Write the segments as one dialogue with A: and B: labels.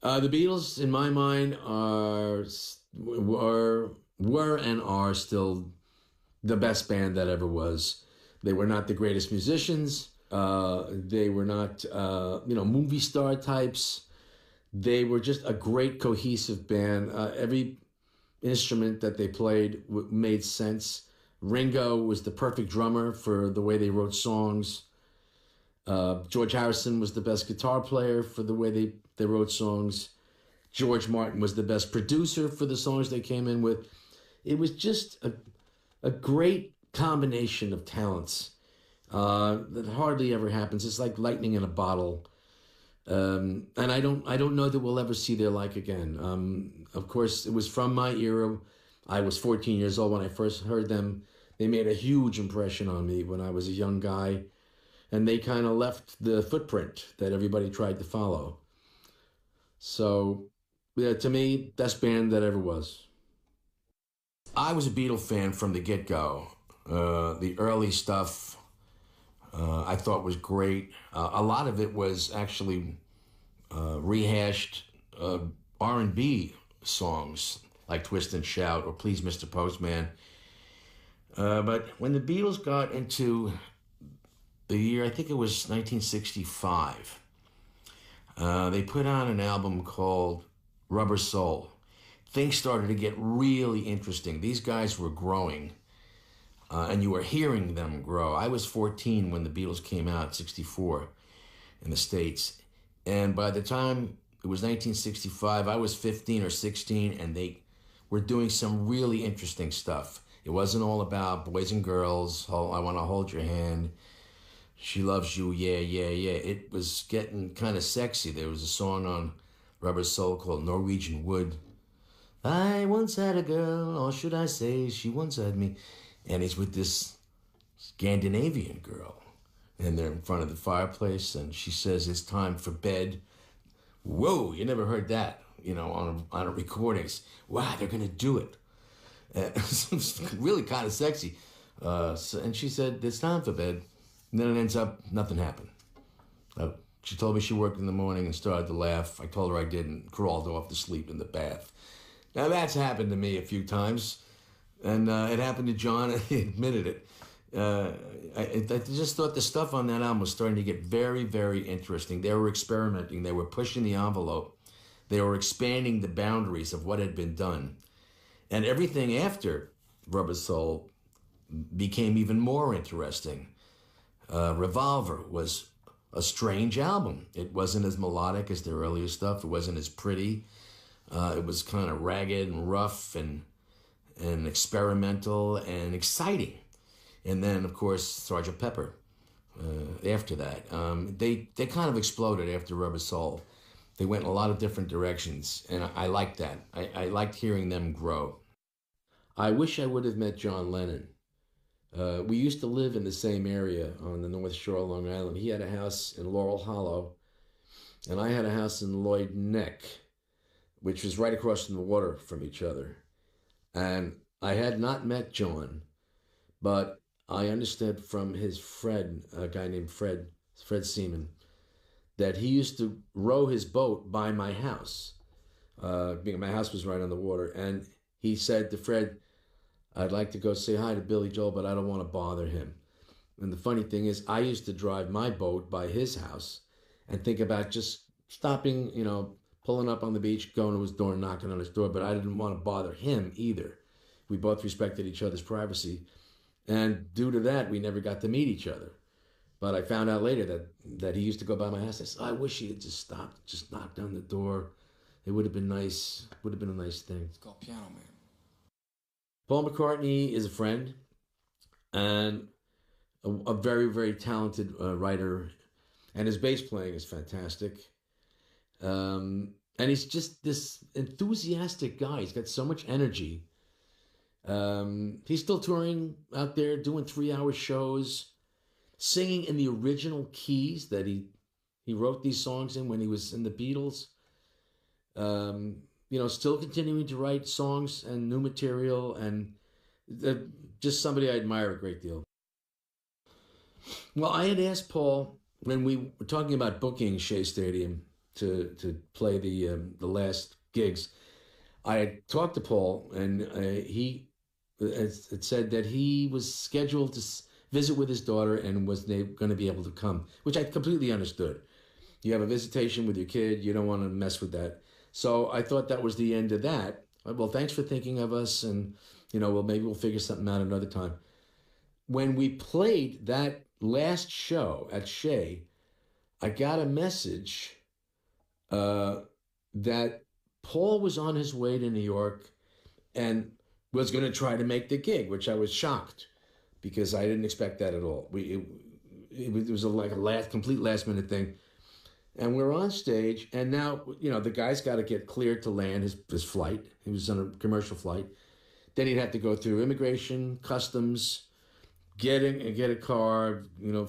A: The Beatles, in my mind, were and are still the best band that ever was. They were not the greatest musicians. They were not, movie star types. They were just a great cohesive band. Every instrument that they played made sense. Ringo was the perfect drummer for the way they wrote songs. George Harrison was the best guitar player for the way they wrote songs. George Martin was the best producer for the songs they came in with. It was just a great combination of talents that hardly ever happens. It's like lightning in a bottle. And I don't know that we'll ever see their like again. Of course, it was from my era. I was 14 years old when I first heard them. They made a huge impression on me when I was a young guy, and they kind of left the footprint that everybody tried to follow. So, yeah, to me, best band that ever was. I was a Beatle fan from the get-go. The early stuff I thought was great. A lot of it was actually rehashed R&B songs like Twist and Shout or Please Mr. Postman. But when the Beatles got into the year, I think it was 1965, they put on an album called Rubber Soul. Things started to get really interesting. These guys were growing, and you were hearing them grow. I was 14 when the Beatles came out, 64, in the States. And by the time it was 1965, I was 15 or 16, and they were doing some really interesting stuff. It wasn't all about boys and girls, oh, I want to hold your hand, she loves you, yeah, yeah, yeah. It was getting kind of sexy. There was a song on Rubber Soul called Norwegian Wood. I once had a girl, or should I say, she once had me. And he's with this Scandinavian girl. And they're in front of the fireplace, and she says, it's time for bed. Whoa, you never heard that, on a recordings. Wow, they're going to do it. It's really kind of sexy. And she said, it's time for bed. And then it ends up, nothing happened. She told me she worked in the morning and started to laugh. I told her I didn't, crawled off to sleep in the bath. Now that's happened to me a few times. And it happened to John, and he admitted it. I just thought the stuff on that album was starting to get very, very interesting. They were experimenting. They were pushing the envelope. They were expanding the boundaries of what had been done. And everything after Rubber Soul became even more interesting. Revolver was a strange album. It wasn't as melodic as their earlier stuff. It wasn't as pretty. It was kind of ragged and rough and experimental and exciting. And then, of course, Sgt. Pepper after that. They kind of exploded after Rubber Soul. They went in a lot of different directions, and I liked that. I liked hearing them grow. I wish I would have met John Lennon. We used to live in the same area on the North Shore of Long Island. He had a house in Laurel Hollow, and I had a house in Lloyd Neck, which was right across from the water from each other. And I had not met John, but I understood from his friend, a guy named Fred Seaman, that he used to row his boat by my house. Being my house was right on the water. And he said to Fred, I'd like to go say hi to Billy Joel, but I don't want to bother him. And the funny thing is, I used to drive my boat by his house and think about just stopping, pulling up on the beach, going to his door and knocking on his door, but I didn't want to bother him either. We both respected each other's privacy. And due to that, we never got to meet each other. But I found out later that he used to go by my house. I said, I wish he had just stopped, just knocked on the door. It would have been nice. Would have been a nice thing.
B: It's called Piano Man.
A: Paul McCartney is a friend and a very, very talented writer. And his bass playing is fantastic. And he's just this enthusiastic guy. He's got so much energy. He's still touring out there, doing 3-hour shows, singing in the original keys that he wrote these songs in when he was in the Beatles. Still continuing to write songs and new material, and just somebody I admire a great deal. Well, I had asked Paul when we were talking about booking Shea Stadium to play the last gigs, I had talked to Paul, and he it said that he was scheduled to visit with his daughter and was going to be able to come, which I completely understood. You have a visitation with your kid, you don't want to mess with that. So I thought that was the end of that. Well, thanks for thinking of us, and well, maybe we'll figure something out another time. When we played that last show at Shea, I got a message uh, that Paul was on his way to New York and was going to try to make the gig, which I was shocked because I didn't expect that at all. It was like a complete last minute thing. And we're on stage, and now, the guy's got to get cleared to land his flight. He was on a commercial flight. Then he'd have to go through immigration, customs, get a car,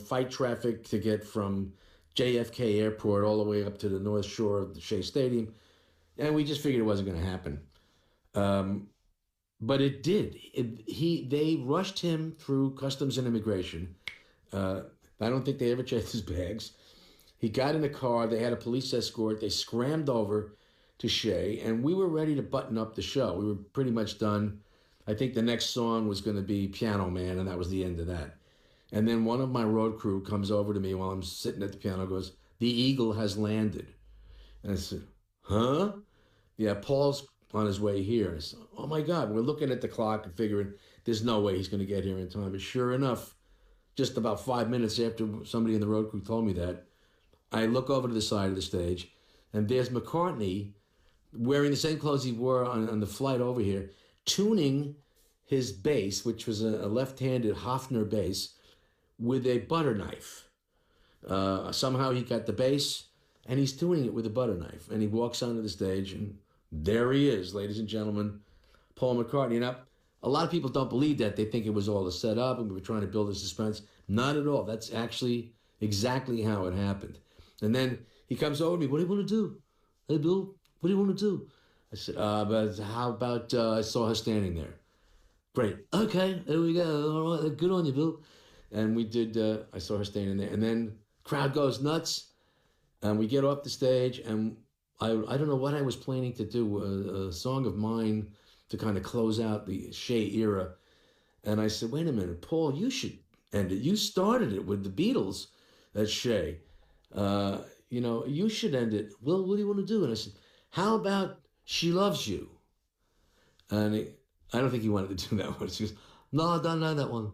A: fight traffic to get from JFK Airport all the way up to the North Shore of the Shea Stadium. And we just figured it wasn't going to happen. But it did. They rushed him through customs and immigration. I don't think they ever checked his bags. He got in the car. They had a police escort. They scrammed over to Shea, and we were ready to button up the show. We were pretty much done. I think the next song was going to be Piano Man, and that was the end of that. And then one of my road crew comes over to me while I'm sitting at the piano, goes, "The Eagle has landed." And I said, "Huh?" "Yeah, Paul's on his way here." I said, "Oh my God." We're looking at the clock and figuring there's no way he's going to get here in time. But sure enough, just about 5 minutes after somebody in the road crew told me that, I look over to the side of the stage, and there's McCartney wearing the same clothes he wore on the flight over here, tuning his bass, which was a left-handed Hofner bass, with a butter knife. Somehow he got the bass, and he's tuning it with a butter knife. And he walks onto the stage, and there he is, ladies and gentlemen, Paul McCartney. Now, a lot of people don't believe that. They think it was all a setup, and we were trying to build a suspense. Not at all. That's actually exactly how it happened. And then he comes over to me. "What do you want to do?" "Hey, Bill, what do you want to do?" I said, but how about I saw her standing there. "Great. Okay, there we go. All right, good on you, Bill." And we did, I saw her standing there. And then crowd goes nuts. And we get off the stage. And I don't know what I was planning to do, a song of mine to kind of close out the Shea era. And I said, "Wait a minute, Paul, you should end it. You started it with the Beatles at Shea. You should end it. Well, what do you want to do?" And I said, "How about She Loves You?" And I don't think he wanted to do that one. He goes, "No, I don't know that one."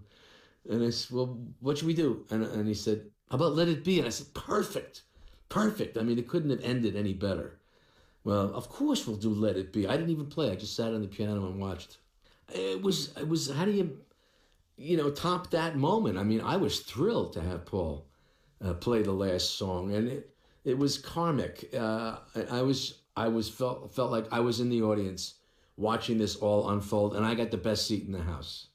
A: And I said, "Well, what should we do?" And he said, "How about Let It Be?" And I said, Perfect. I mean, it couldn't have ended any better. Well, of course we'll do Let It Be. I didn't even play. I just sat on the piano and watched. It was, how do you, top that moment? I mean, I was thrilled to have Paul play the last song, and it was karmic. I felt like I was in the audience watching this all unfold, and I got the best seat in the house.